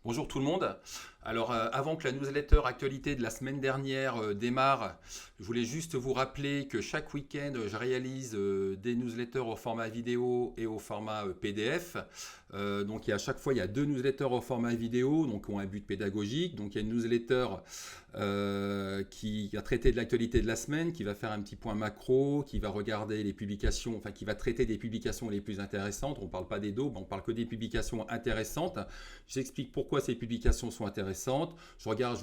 Bonjour tout le monde. Alors avant que la newsletter actualité de la semaine dernière démarre, je voulais juste vous rappeler que chaque week-end je réalise des newsletters au format vidéo et au format PDF. Donc à chaque fois il y a deux newsletters au format vidéo, donc qui ont un but pédagogique. Donc il y a une newsletter qui va traiter de l'actualité de la semaine, qui va faire un petit point macro, qui va regarder les publications, enfin qui va traiter des publications les plus intéressantes. On ne parle pas des daubes, on parle que des publications intéressantes. J'explique pourquoi ces publications sont intéressantes. Je regarde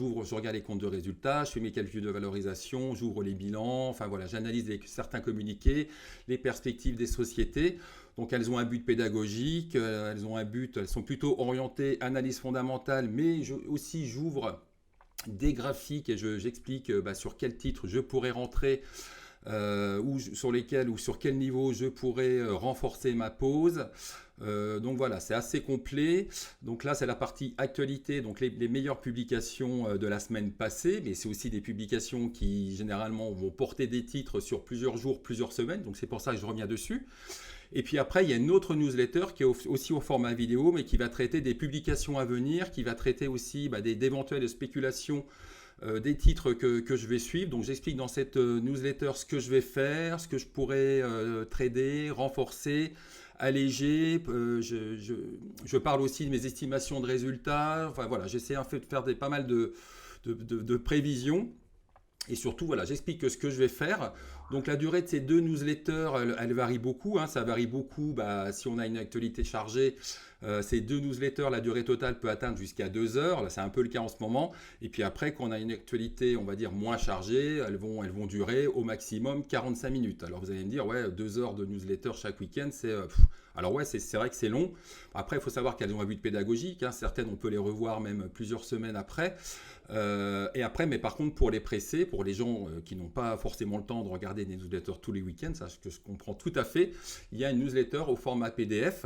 les comptes de résultats, je fais mes calculs de valorisation, j'ouvre les bilans, enfin voilà, j'analyse certains communiqués, les perspectives des sociétés. Donc elles ont un but pédagogique, elles sont plutôt orientées analyse fondamentale, mais aussi j'ouvre des graphiques et j'explique sur quel titre je pourrais rentrer sur lesquels ou sur quel niveau je pourrais renforcer ma pause. Donc voilà, c'est assez complet. Donc là, c'est la partie actualité, donc les meilleures publications de la semaine passée, mais c'est aussi des publications qui généralement vont porter des titres sur plusieurs jours, plusieurs semaines. Donc c'est pour ça que je reviens dessus. Et puis après, il y a une autre newsletter qui est aussi au format vidéo, mais qui va traiter des publications à venir, qui va traiter aussi d'éventuelles spéculations des titres que je vais suivre. Donc j'explique dans cette newsletter ce que je vais faire, ce que je pourrais trader, renforcer, alléger. Je parle aussi de mes estimations de résultats. Enfin voilà, j'essaie en fait de faire pas mal de prévisions. Et surtout, voilà, j'explique ce que je vais faire. Donc la durée de ces deux newsletters, elle varie beaucoup. Ça varie beaucoup si on a une actualité chargée. Ces deux newsletters, la durée totale peut atteindre jusqu'à 2 heures. Là, c'est un peu le cas en ce moment. Et puis après, quand on a une actualité, on va dire, moins chargée, elles vont durer au maximum 45 minutes. Alors vous allez me dire, ouais, 2 heures de newsletter chaque week-end, c'est... Alors ouais, c'est vrai que c'est long. Après, il faut savoir qu'elles ont un but pédagogique. Certaines, on peut les revoir même plusieurs semaines après. Et après, mais par contre, pour les pressés, pour les gens qui n'ont pas forcément le temps de regarder des newsletters tous les week-ends, ça que je comprends tout à fait, il y a une newsletter au format PDF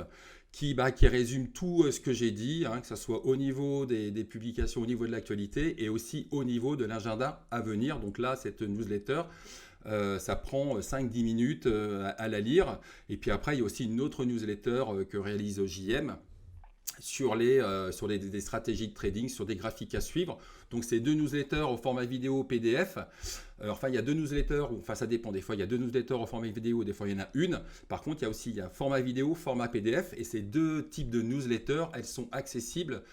qui résume tout ce que j'ai dit, que ce soit au niveau des publications, au niveau de l'actualité et aussi au niveau de l'agenda à venir. Donc là, cette newsletter, ça prend 5-10 minutes à la lire. Et puis après, il y a aussi une autre newsletter que réalise JM sur des stratégies de trading, sur des graphiques à suivre. Donc c'est deux newsletters au format vidéo PDF. Enfin, il y a deux newsletters, enfin ça dépend, des fois il y a deux newsletters au format vidéo, des fois il y en a une. Par contre, il y a format vidéo, format PDF, et ces deux types de newsletters, elles sont accessibles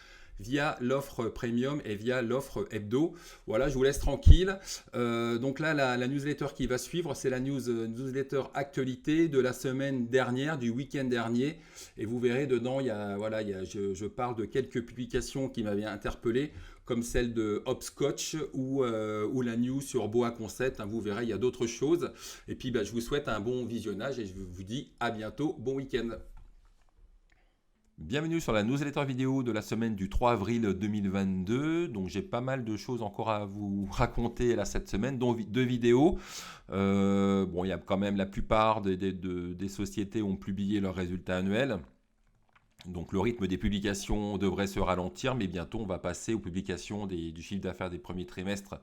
via l'offre premium et via l'offre hebdo. Voilà, je vous laisse tranquille. Donc là, la newsletter qui va suivre, c'est la newsletter actualité de la semaine dernière, du week-end dernier. Et vous verrez dedans, je parle de quelques publications qui m'avaient interpellé, comme celle de Hopscotch ou la news sur Boa Concept. Vous verrez, il y a d'autres choses. Et puis, je vous souhaite un bon visionnage et je vous dis à bientôt. Bon week-end. Bienvenue sur la newsletter vidéo de la semaine du 3 avril 2022. Donc j'ai pas mal de choses encore à vous raconter là cette semaine, dont deux vidéos. Il y a quand même la plupart des sociétés ont publié leurs résultats annuels. Donc le rythme des publications devrait se ralentir, mais bientôt on va passer aux publications du chiffre d'affaires des premiers trimestres.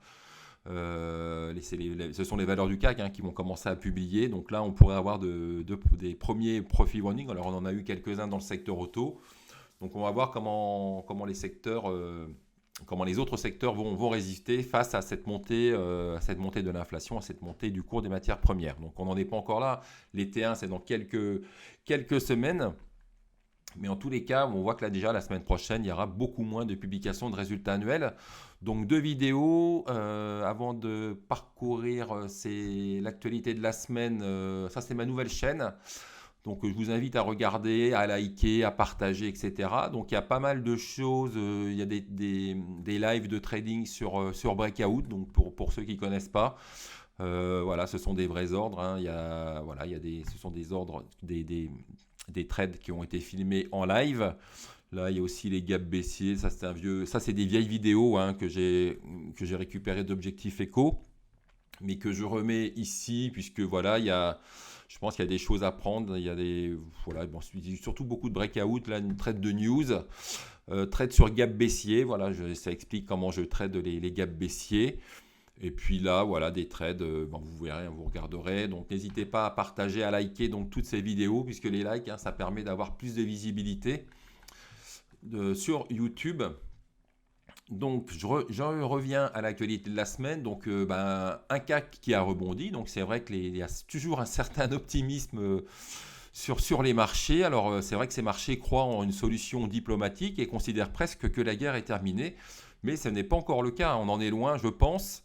Ce sont les valeurs du CAC qui vont commencer à publier. Donc là, on pourrait avoir des premiers profit warnings. Alors, on en a eu quelques-uns dans le secteur auto. Donc, on va voir comment les autres secteurs vont résister face à cette montée de l'inflation, à cette montée du cours des matières premières. Donc, on n'en est pas encore là. Les T1, c'est dans quelques semaines. Mais en tous les cas, on voit que là déjà, la semaine prochaine, il y aura beaucoup moins de publications de résultats annuels. Donc deux vidéos avant de parcourir l'actualité de la semaine. Ça, c'est ma nouvelle chaîne. Donc je vous invite à regarder, à liker, à partager, etc. Donc il y a pas mal de choses. Il y a des lives de trading sur Breakout. Donc pour ceux qui ne connaissent pas. Voilà, ce sont des vrais ordres. Ce sont des ordres, des trades qui ont été filmés en live. Là, il y a aussi les gaps baissiers. Ça, c'est des vieilles vidéos que j'ai récupérées d'Objectif Eco, mais que je remets ici, puisque voilà, je pense qu'il y a des choses à prendre. Il y a surtout beaucoup de breakout. Là, une trade de news, trade sur gap baissier. Voilà, ça explique comment je trade les gaps baissiers. Et puis là, voilà, des trades, vous verrez, vous regarderez. Donc, n'hésitez pas à partager, à liker toutes ces vidéos, puisque les likes, ça permet d'avoir plus de visibilité sur YouTube. Donc, je reviens à l'actualité de la semaine. Donc, un CAC qui a rebondi. Donc, c'est vrai qu'il y a toujours un certain optimisme sur les marchés. Alors, c'est vrai que ces marchés croient en une solution diplomatique et considèrent presque que la guerre est terminée. Mais ce n'est pas encore le cas. On en est loin, je pense.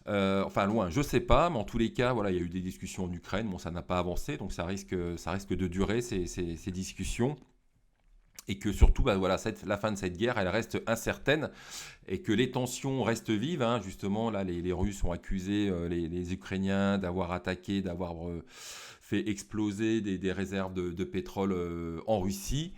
Enfin, loin, je ne sais pas. Mais en tous les cas, voilà, il y a eu des discussions en Ukraine. Bon, ça n'a pas avancé. Donc, ça risque de durer ces discussions. Et que surtout, voilà, la fin de cette guerre, elle reste incertaine et que les tensions restent vives. Hein. Justement, là, les Russes ont accusé les Ukrainiens d'avoir attaqué, d'avoir fait exploser des réserves de pétrole en Russie.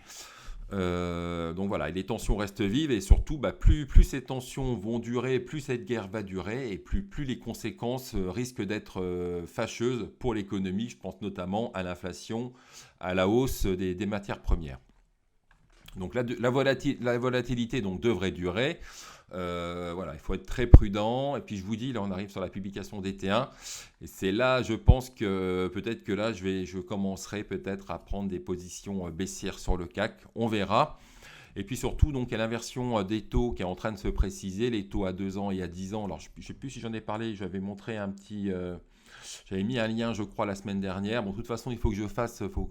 Donc voilà, et les tensions restent vives et surtout, plus ces tensions vont durer, plus cette guerre va durer et plus les conséquences risquent d'être fâcheuses pour l'économie. Je pense notamment à l'inflation, à la hausse des matières premières. Donc la volatilité donc, devrait durer. Voilà, il faut être très prudent. Et puis je vous dis, là on arrive sur la publication des T1. Et c'est là, je pense que peut-être que là, je commencerai peut-être à prendre des positions baissières sur le CAC. On verra. Et puis surtout, donc, il y a l'inversion des taux qui est en train de se préciser. Les taux à 2 ans et à 10 ans. Alors je ne sais plus si j'en ai parlé. J'avais montré un petit... j'avais mis un lien, je crois, la semaine dernière. Bon, de toute façon, il faut que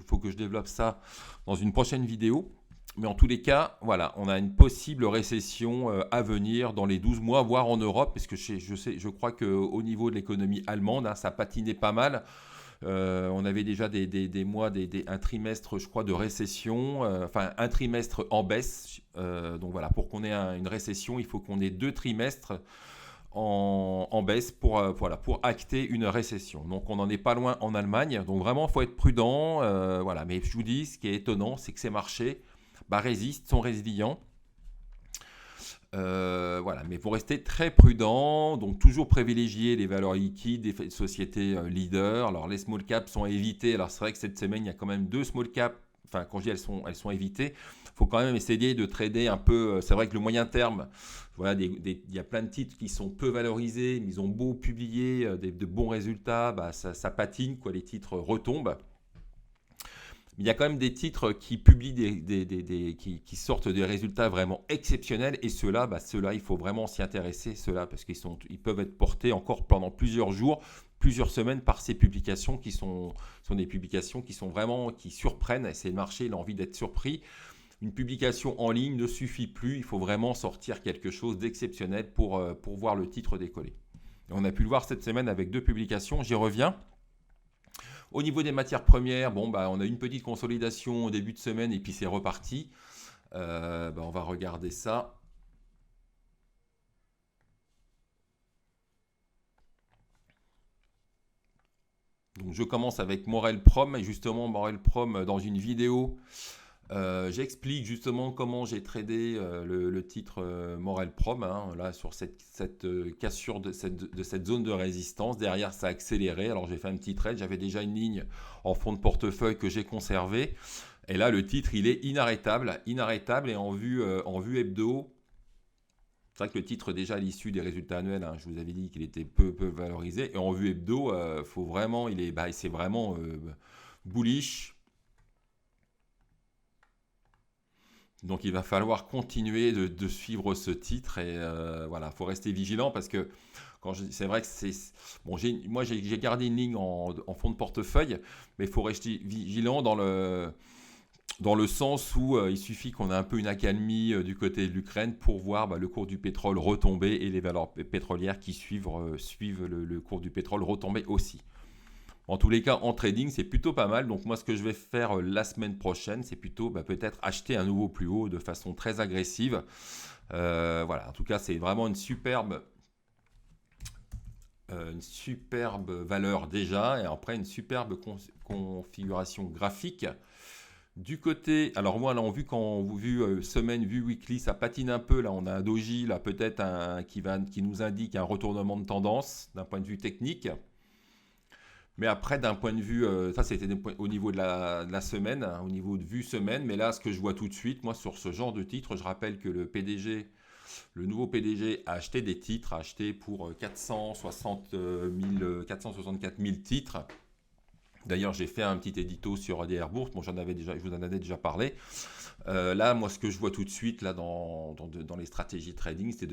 faut que je développe ça dans une prochaine vidéo. Mais en tous les cas, voilà, on a une possible récession à venir dans les 12 mois, voire en Europe, parce que je crois qu'au niveau de l'économie allemande, hein, ça patinait pas mal. On avait déjà des mois, un trimestre, je crois, de récession, enfin un trimestre en baisse. Donc voilà, pour qu'on ait une récession, il faut qu'on ait 2 trimestres en baisse pour acter une récession. Donc on n'en est pas loin en Allemagne. Donc vraiment, il faut être prudent. Voilà. Mais je vous dis, ce qui est étonnant, c'est que ces marchés résistent, sont résilients. Voilà, mais il faut rester très prudent, donc toujours privilégier les valeurs liquides des sociétés leaders. Alors les small caps sont à éviter. Alors c'est vrai que cette semaine, il y a quand même 2 small caps. Enfin, quand je dis elles sont évitées, il faut quand même essayer de trader un peu. C'est vrai que le moyen terme, voilà, il y a plein de titres qui sont peu valorisés, mais ils ont beau publier de bons résultats, ça patine, quoi, les titres retombent. Il y a quand même des titres qui publient qui sortent des résultats vraiment exceptionnels et ceux-là, il faut vraiment s'y intéresser, ceux-là, parce qu'ils peuvent être portés encore pendant plusieurs jours, plusieurs semaines par ces publications qui sont des publications qui surprennent. Et c'est le marché, il a envie d'être surpris. Une publication en ligne ne suffit plus, il faut vraiment sortir quelque chose d'exceptionnel pour voir le titre décoller. Et on a pu le voir cette semaine avec 2 publications, j'y reviens. Au niveau des matières premières, on a une petite consolidation au début de semaine et puis c'est reparti. On va regarder ça. Donc, je commence avec Morel Prom. Et justement, Morel Prom, dans une vidéo, j'explique justement comment j'ai tradé le titre Morel Prom, hein, là, sur cette cassure de cette zone de résistance. Derrière, ça a accéléré. Alors, j'ai fait un petit trade. J'avais déjà une ligne en fond de portefeuille que j'ai conservé. Et là, le titre, il est inarrêtable. Inarrêtable. Et en vue hebdo, c'est vrai que le titre, déjà à l'issue des résultats annuels, hein, je vous avais dit qu'il était peu valorisé. Et en vue hebdo, faut vraiment, c'est vraiment bullish. Donc il va falloir continuer de suivre ce titre et voilà, faut rester vigilant parce que c'est vrai que moi j'ai gardé une ligne en fond de portefeuille, mais il faut rester vigilant dans le sens où il suffit qu'on ait un peu une accalmie du côté de l'Ukraine pour voir le cours du pétrole retomber et les valeurs pétrolières qui suivent le cours du pétrole retomber aussi. En tous les cas, en trading, c'est plutôt pas mal. Donc moi, ce que je vais faire la semaine prochaine, c'est plutôt peut-être acheter un nouveau plus haut de façon très agressive. Voilà, en tout cas, c'est vraiment une superbe valeur déjà. Et après, une superbe configuration graphique. Du côté, alors moi, là, vu semaine, vu weekly, ça patine un peu. Là, on a un doji, là, peut-être qui nous indique un retournement de tendance d'un point de vue technique. Mais après, d'un point de vue, ça c'était au niveau de la semaine, hein, au niveau de vue semaine. Mais là, ce que je vois tout de suite, moi, sur ce genre de titre, je rappelle que le nouveau PDG a acheté des titres, a acheté pour 464 000 titres. D'ailleurs, j'ai fait un petit édito sur ADR Bourse. Bon, je vous en avais déjà parlé. Là, moi, ce que je vois tout de suite là, dans les stratégies trading, c'est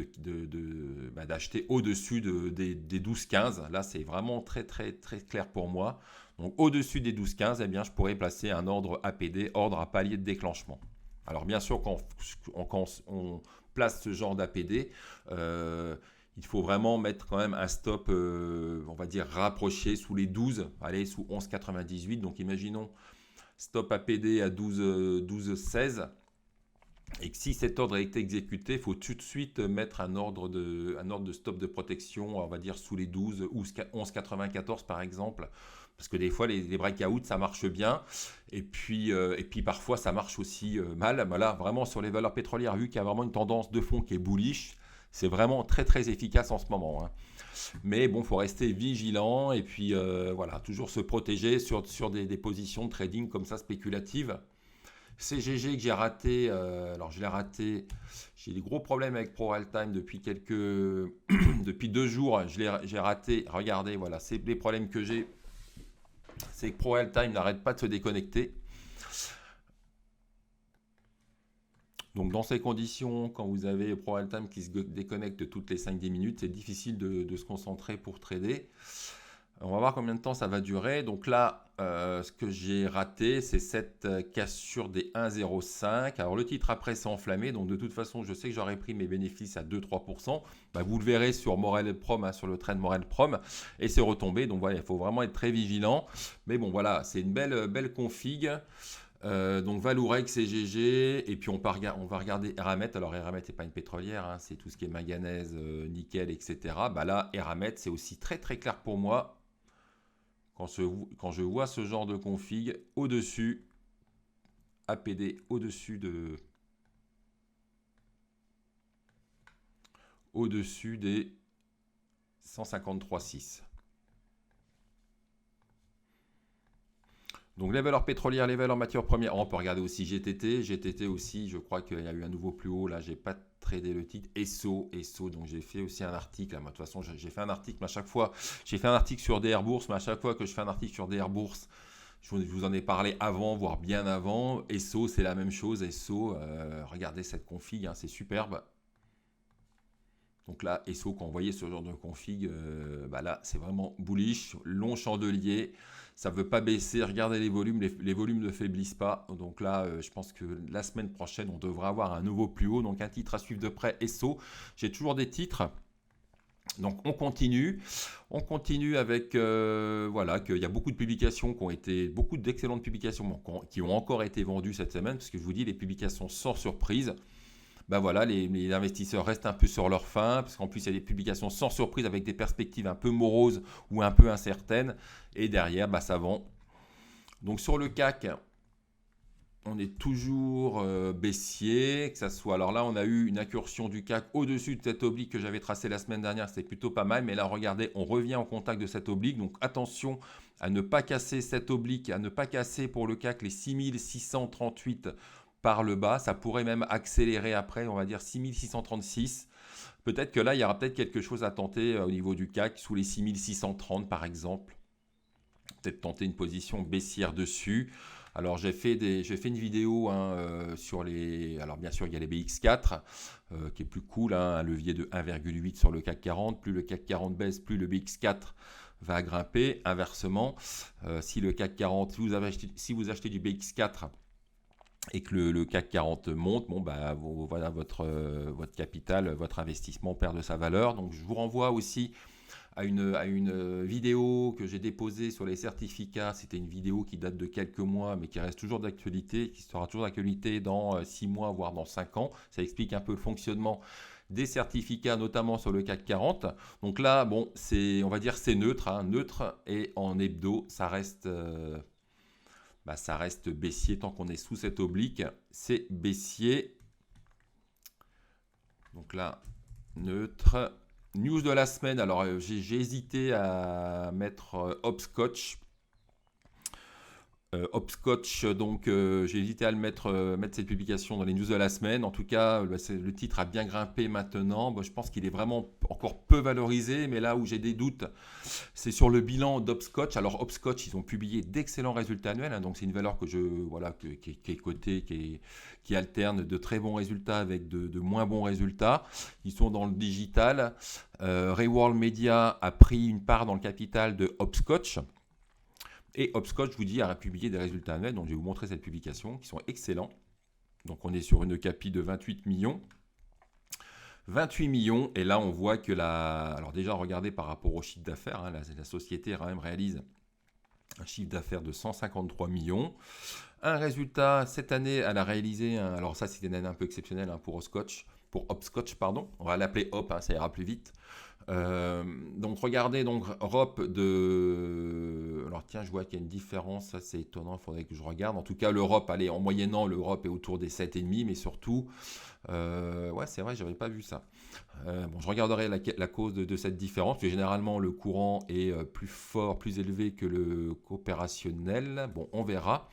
d'acheter au-dessus des 12-15. Là, c'est vraiment très, très, très clair pour moi. Donc, au-dessus des 12-15, eh bien, je pourrais placer un ordre APD, ordre à palier de déclenchement. Alors, bien sûr, quand on place ce genre d'APD, il faut vraiment mettre quand même un stop, on va dire, rapproché sous les 12, allez, sous 11,98. Donc, imaginons stop APD à 12,16. Et que si cet ordre est exécuté, il faut tout de suite mettre un ordre de stop de protection, on va dire sous les 12 ou 11,94 par exemple. Parce que des fois, les breakouts, ça marche bien. Et puis parfois, ça marche aussi mal. Mais là, vraiment, sur les valeurs pétrolières, vu qu'il y a vraiment une tendance de fond qui est bullish, c'est vraiment très, très efficace en ce moment, hein. Mais bon, il faut rester vigilant et puis voilà, toujours se protéger sur des positions de trading comme ça spéculatives. CGG que j'ai raté, alors je l'ai raté, j'ai des gros problèmes avec ProRealTime depuis depuis 2 jours, j'ai raté, regardez, voilà, c'est les problèmes que j'ai, c'est que ProRealTime n'arrête pas de se déconnecter. Donc dans ces conditions, quand vous avez ProRealTime qui se déconnecte toutes les 5-10 minutes, c'est difficile de se concentrer pour trader. On va voir combien de temps ça va durer. Donc là, ce que j'ai raté, c'est cette cassure des 1,05. Alors le titre après s'est enflammé. Donc de toute façon, je sais que j'aurais pris mes bénéfices à 2-3%. Bah, vous le verrez sur Morel Prom, hein, sur le trend Morel Prom. Et c'est retombé. Donc voilà, il faut vraiment être très vigilant. Mais bon, voilà, c'est une belle config. Donc Valourec, CGG, et puis on va regarder Eramet. Alors Eramet n'est pas une pétrolière, hein, c'est tout ce qui est manganèse, nickel, etc. Bah là, Eramet, c'est aussi très très clair pour moi. Quand je vois ce genre de config au-dessus, APD au-dessus des 153,6. Donc les valeurs pétrolières, les valeurs matières premières. Oh, on peut regarder aussi GTT. GTT aussi, je crois qu'il y a eu un nouveau plus haut. Là, j'ai pas tradé le titre. ESSO. Donc j'ai fait aussi un article. Moi, de toute façon, j'ai fait un article, mais à chaque fois, j'ai fait un article sur DR Bourse, mais à chaque fois que je fais un article sur DR Bourse, je vous en ai parlé avant, voire bien avant. ESSO, c'est la même chose. ESSO, regardez cette config, hein, c'est superbe. Donc là, ESSO, quand vous voyez ce genre de config, bah là, c'est vraiment bullish, long chandelier. Ça ne veut pas baisser. Regardez les volumes. Les volumes ne faiblissent pas. Donc là, je pense que la semaine prochaine, on devra avoir un nouveau plus haut. Donc un titre à suivre de près, ESSO. J'ai toujours des titres. Donc on continue. On continue avec, voilà, qu'il y a beaucoup de publications beaucoup d'excellentes publications qui ont encore été vendues cette semaine. Parce que je vous dis, les publications sans surprise. Ben voilà, les investisseurs restent un peu sur leur faim, parce qu'en plus, il y a des publications sans surprise avec des perspectives un peu moroses ou un peu incertaines. Et derrière, ben, ça vend. Donc sur le CAC, on est toujours baissier, que ça soit. Alors là, on a eu une incursion du CAC au-dessus de cette oblique que j'avais tracée la semaine dernière, c'était plutôt pas mal. Mais là, regardez, on revient en contact de cette oblique. Donc attention à ne pas casser cette oblique, à ne pas casser pour le CAC les 6638 par le bas. Ça pourrait même accélérer après, on va dire 6636. Peut-être que là, il y aura peut-être quelque chose à tenter au niveau du CAC, sous les 6630 par exemple. Peut-être tenter une position baissière dessus. Alors j'ai fait une vidéo, hein, sur les... Alors bien sûr, il y a les BX4 qui est plus cool, hein, un levier de 1,8 sur le CAC 40. Plus le CAC 40 baisse, plus le BX4 va grimper. Inversement, si le CAC 40, si vous achetez du BX4 et que le CAC 40 monte, bon, bah, voilà, votre capital, votre investissement perd de sa valeur. Donc je vous renvoie aussi à une vidéo que j'ai déposée sur les certificats. C'était une vidéo qui date de quelques mois, mais qui reste toujours d'actualité, qui sera toujours d'actualité dans 6 mois, voire dans 5 ans. Ça explique un peu le fonctionnement des certificats, notamment sur le CAC 40. Donc là, bon, on va dire c'est neutre, hein, neutre, et en hebdo, ça reste... ça reste baissier tant qu'on est sous cette oblique, c'est baissier. Donc là, neutre. News de la semaine, alors j'ai hésité à mettre hopscotch. Hopscotch, donc j'ai hésité à mettre cette publication dans les news de la semaine. En tout cas, le titre a bien grimpé maintenant. Bon, je pense qu'il est vraiment encore peu valorisé, mais là où j'ai des doutes, c'est sur le bilan d'Hopscotch. Alors Hopscotch, ils ont publié d'excellents résultats annuels, hein, donc c'est une valeur qui est cotée, qui alterne de très bons résultats avec de moins bons résultats. Ils sont dans le digital. Reward Media a pris une part dans le capital de Hopscotch. Et Hopscotch, je vous dis, a publié des résultats annuels. Donc, je vais vous montrer cette publication qui sont excellents. Donc, on est sur une capi de 28 millions. 28 millions. Et là, on voit que alors déjà, regardez par rapport au chiffre d'affaires. Hein, la société quand même réalise un chiffre d'affaires de 153 millions. Un résultat, cette année, elle a réalisé, alors ça, c'est une année un peu exceptionnelle hein, pour Hopscotch, pardon. On va l'appeler Hop, hein, ça ira plus vite. Donc regardez donc ROP alors tiens, je vois qu'il y a une différence, ça c'est étonnant, il faudrait que je regarde. En tout cas l'Europe, allez, en moyennant l'Europe est autour des 7,5, mais surtout ouais, c'est vrai, j'avais pas vu ça. Bon, je regarderai la cause de cette différence, parce que généralement le courant est plus fort, plus élevé que le coopérationnel. Bon, on verra.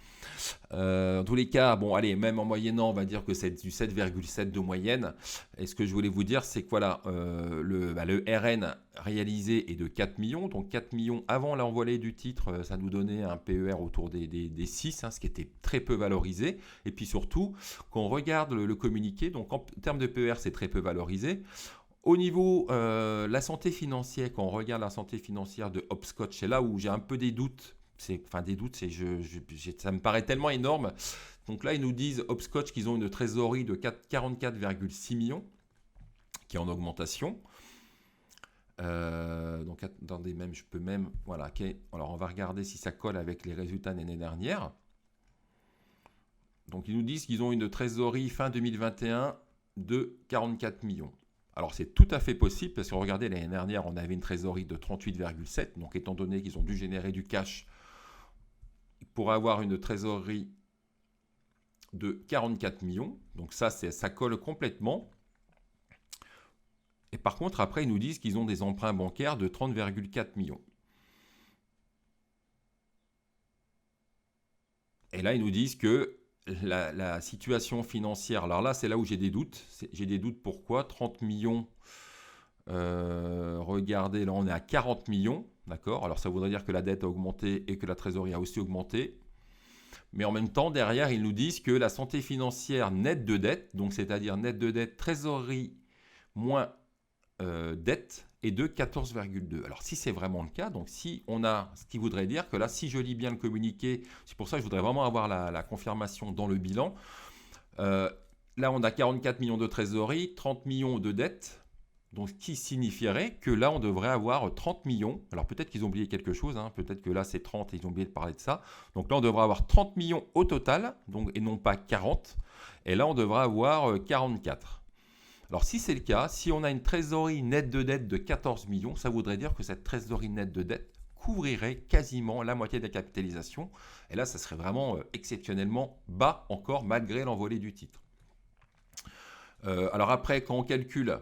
Dans tous les cas, bon, allez, même en moyennant, on va dire que c'est du 7,7 de moyenne. Et ce que je voulais vous dire, c'est que voilà, le RN réalisé est de 4 millions. Donc 4 millions avant l'envolée du titre, ça nous donnait un PER autour des 6, hein, ce qui était très peu valorisé. Et puis surtout, quand on regarde le communiqué, donc en termes de PER, c'est très peu valorisé. Au niveau la santé financière, quand on regarde la santé financière de Hopscotch, c'est là où j'ai un peu des doutes. Ça me paraît tellement énorme. Donc là, ils nous disent Hopscotch qu'ils ont une trésorerie de 44,6 millions, qui est en augmentation. Donc attendez, je peux même, voilà. Alors on va regarder si ça colle avec les résultats de l'année dernière. Donc ils nous disent qu'ils ont une trésorerie fin 2021 de 44 millions. Alors c'est tout à fait possible parce que regardez, l'année dernière, on avait une trésorerie de 38,7. Donc étant donné qu'ils ont dû générer du cash pour avoir une trésorerie de 44 millions. Donc ça colle complètement. Et par contre, après, ils nous disent qu'ils ont des emprunts bancaires de 30,4 millions. Et là, ils nous disent que la situation financière, alors là, c'est là où j'ai des doutes. J'ai des doutes pourquoi 30 millions, regardez, là, on est à 40 millions. D'accord. Alors ça voudrait dire que la dette a augmenté et que la trésorerie a aussi augmenté. Mais en même temps, derrière, ils nous disent que la santé financière nette de dette, donc c'est-à-dire nette de dette, trésorerie moins dette, est de 14,2. Alors si c'est vraiment le cas, donc si on a, ce qui voudrait dire que là, si je lis bien le communiqué, c'est pour ça que je voudrais vraiment avoir la confirmation dans le bilan. Là, on a 44 millions de trésorerie, 30 millions de dettes. Donc, ce qui signifierait que là, on devrait avoir 30 millions. Alors, peut-être qu'ils ont oublié quelque chose. Hein. Peut-être que là, c'est 30 et ils ont oublié de parler de ça. Donc là, on devrait avoir 30 millions au total, donc, et non pas 40. Et là, on devrait avoir 44. Alors, si c'est le cas, si on a une trésorerie nette de dette de 14 millions, ça voudrait dire que cette trésorerie nette de dette couvrirait quasiment la moitié de la capitalisation. Et là, ça serait vraiment exceptionnellement bas encore, malgré l'envolée du titre. Alors après, quand on calcule...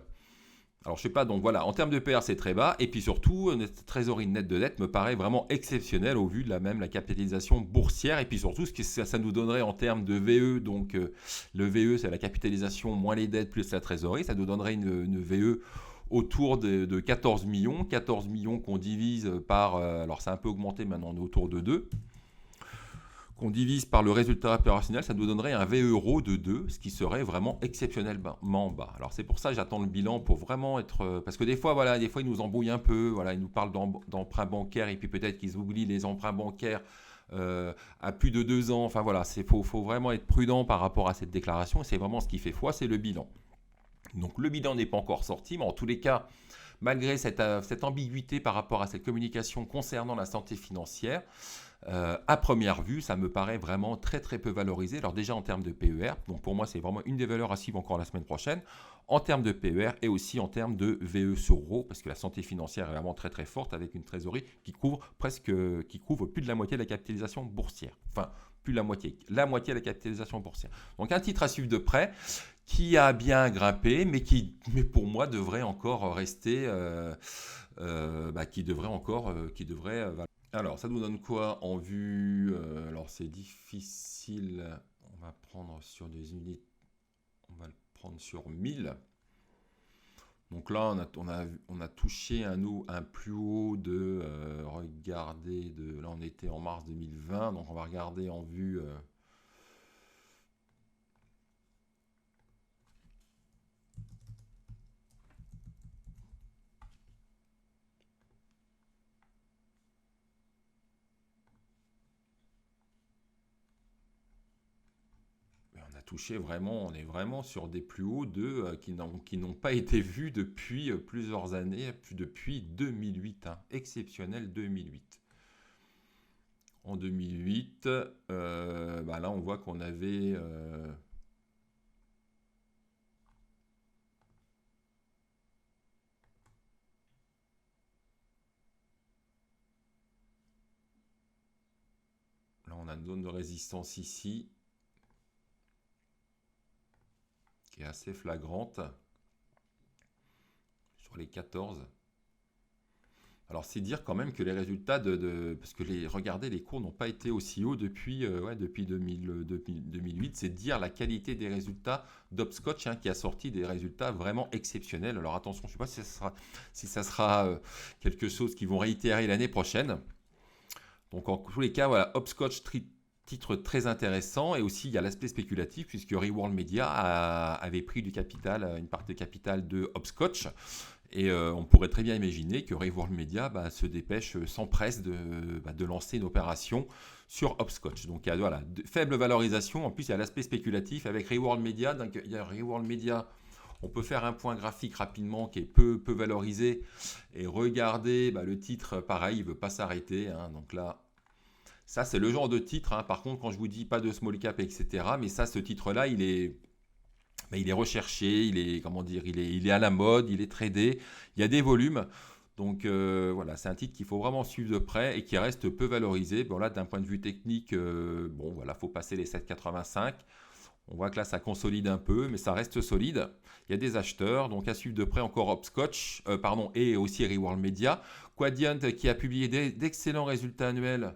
Alors, je sais pas, donc voilà, en termes de PR, c'est très bas. Et puis surtout, notre trésorerie nette de dette me paraît vraiment exceptionnelle au vu de la capitalisation boursière. Et puis surtout, ce que ça nous donnerait en termes de VE, donc le VE, c'est la capitalisation moins les dettes plus la trésorerie. Ça nous donnerait une VE autour de 14 millions. 14 millions qu'on divise par, alors c'est un peu augmenté maintenant, on est autour de 2. Qu'on divise par le résultat opérationnel, ça nous donnerait un VE euro de 2, ce qui serait vraiment exceptionnellement bas. Alors c'est pour ça que j'attends le bilan pour vraiment être... Parce que des fois, ils nous embrouillent un peu, voilà, ils nous parlent d'emprunts bancaires et puis peut-être qu'ils oublient les emprunts bancaires à plus de 2 ans. Enfin voilà, faut vraiment être prudent par rapport à cette déclaration et c'est vraiment ce qui fait foi, c'est le bilan. Donc le bilan n'est pas encore sorti, mais en tous les cas, malgré cette ambiguïté par rapport à cette communication concernant la santé financière, à première vue, ça me paraît vraiment très très peu valorisé. Alors déjà en termes de PER, donc pour moi c'est vraiment une des valeurs à suivre encore la semaine prochaine, en termes de PER et aussi en termes de VE sur euro, parce que la santé financière est vraiment très très forte avec une trésorerie qui couvre plus de la moitié de la capitalisation boursière. Enfin, plus de la moitié de la capitalisation boursière. Donc un titre à suivre de près qui a bien grimpé, mais pour moi devrait encore rester, qui devrait Alors, ça nous donne quoi en vue? Alors, c'est difficile. On va prendre sur des unités. On va le prendre sur 1000. Donc là, on a touché un plus haut de, regardez, là on était en mars 2020, donc on va regarder en vue. On a touché vraiment, on est vraiment sur des plus hauts qui n'ont pas été vus depuis plusieurs années, depuis 2008, hein, exceptionnel 2008. En 2008, là on voit qu'on avait là on a une zone de résistance ici qui est assez flagrante sur les 14. Alors c'est dire quand même que les résultats parce que regardez, les cours n'ont pas été aussi hauts depuis 2008. C'est dire la qualité des résultats d'Hopscotch, hein, qui a sorti des résultats vraiment exceptionnels. Alors attention, je ne sais pas si ça sera quelque chose qu'ils vont réitérer l'année prochaine. Donc en tous les cas, voilà, Hopscotch, titre très intéressant, et aussi il y a l'aspect spéculatif puisque Reworld Media avait pris du capital, une partie de capital de Hopscotch. Et on pourrait très bien imaginer que Reworld Media se dépêche, s'empresse de lancer une opération sur Hopscotch. Donc il y a voilà, faible valorisation. En plus, il y a l'aspect spéculatif avec Reworld Media. Donc il y a Reworld Media. On peut faire un point graphique rapidement qui est peu valorisé. Et regardez, le titre, pareil, il ne veut pas s'arrêter. Hein. Donc là, ça c'est le genre de titre. Hein. Par contre, quand je vous dis pas de small cap, etc. Mais ça, ce titre-là, il est recherché, il est à la mode, il est tradé, il y a des volumes. Donc voilà, c'est un titre qu'il faut vraiment suivre de près et qui reste peu valorisé. Bon là, d'un point de vue technique, faut passer les 7,85. On voit que là, ça consolide un peu, mais ça reste solide. Il y a des acheteurs, donc à suivre de près encore Hopscotch, et aussi Reworld Media. Quadient qui a publié d'excellents résultats annuels.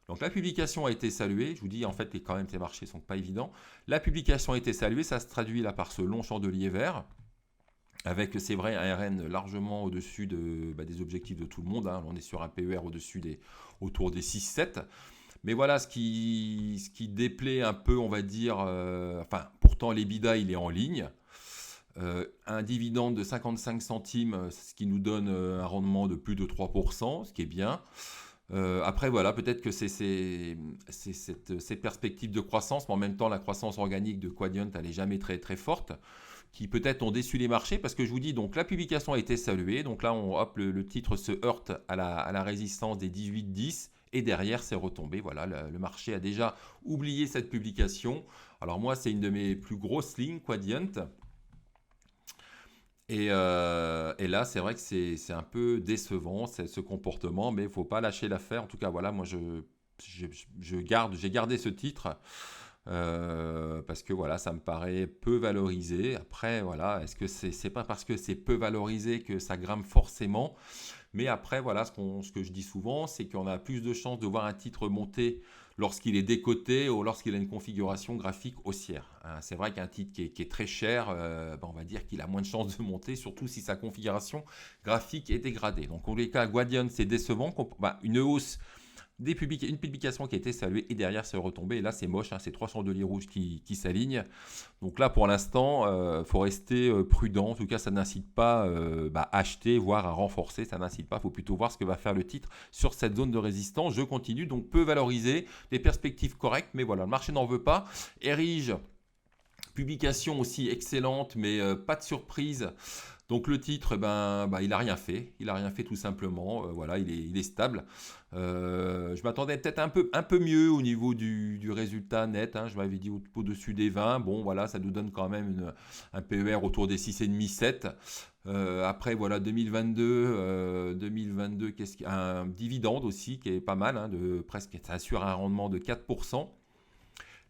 Donc la publication a été saluée. Je vous dis, en fait, quand même, ces marchés ne sont pas évidents. La publication a été saluée. Ça se traduit là par ce long chandelier vert, avec, c'est vrai, un RN largement au-dessus des objectifs de tout le monde. Hein. On est sur un PER autour des 6-7. Mais voilà, ce qui déplaît un peu, on va dire, pourtant l'EBITDA, il est en ligne. Un dividende de 55 centimes, ce qui nous donne un rendement de plus de 3%, ce qui est bien. Après, voilà, peut-être que c'est ces perspectives de croissance, mais en même temps, la croissance organique de Quadient, elle n'est jamais très, très forte, qui peut-être ont déçu les marchés, parce que je vous dis, donc la publication a été saluée, donc là, le titre se heurte à la résistance des 18-10, et derrière, c'est retombé. Voilà, le marché a déjà oublié cette publication. Alors moi, c'est une de mes plus grosses lignes, Quadient. Et là, c'est vrai que c'est un peu décevant, ce comportement, mais il ne faut pas lâcher l'affaire. En tout cas, voilà, moi, j'ai gardé ce titre parce que voilà, ça me paraît peu valorisé. Après, voilà, est-ce que c'est pas parce que c'est peu valorisé que ça grimpe forcément? Mais après, voilà, ce que je dis souvent, c'est qu'on a plus de chances de voir un titre monter lorsqu'il est décoté ou lorsqu'il a une configuration graphique haussière. Hein. C'est vrai qu'un titre qui est très cher, on va dire qu'il a moins de chances de monter, surtout si sa configuration graphique est dégradée. Donc, en les cas, Guardian, c'est décevant. Une hausse une publication qui a été saluée et derrière c'est retombé. Et là c'est moche, hein, c'est 300 de lits rouges qui s'alignent. Donc là pour l'instant, faut rester prudent. En tout cas, ça n'incite pas à acheter, voire à renforcer. Ça n'incite pas. Il faut plutôt voir ce que va faire le titre sur cette zone de résistance. Je continue, donc peu valorisé, des perspectives correctes, mais voilà, le marché n'en veut pas. Erige, publication aussi excellente, mais pas de surprise. Donc le titre, il n'a rien fait. Il n'a rien fait tout simplement. Voilà, il est stable. Je m'attendais peut-être un peu mieux au niveau du résultat net. Hein. Je m'avais dit au-dessus des 20. Bon, voilà, ça nous donne quand même un PER autour des 6,5-7. Après, voilà, 2022, un dividende aussi qui est pas mal, hein, ça assure un rendement de 4%.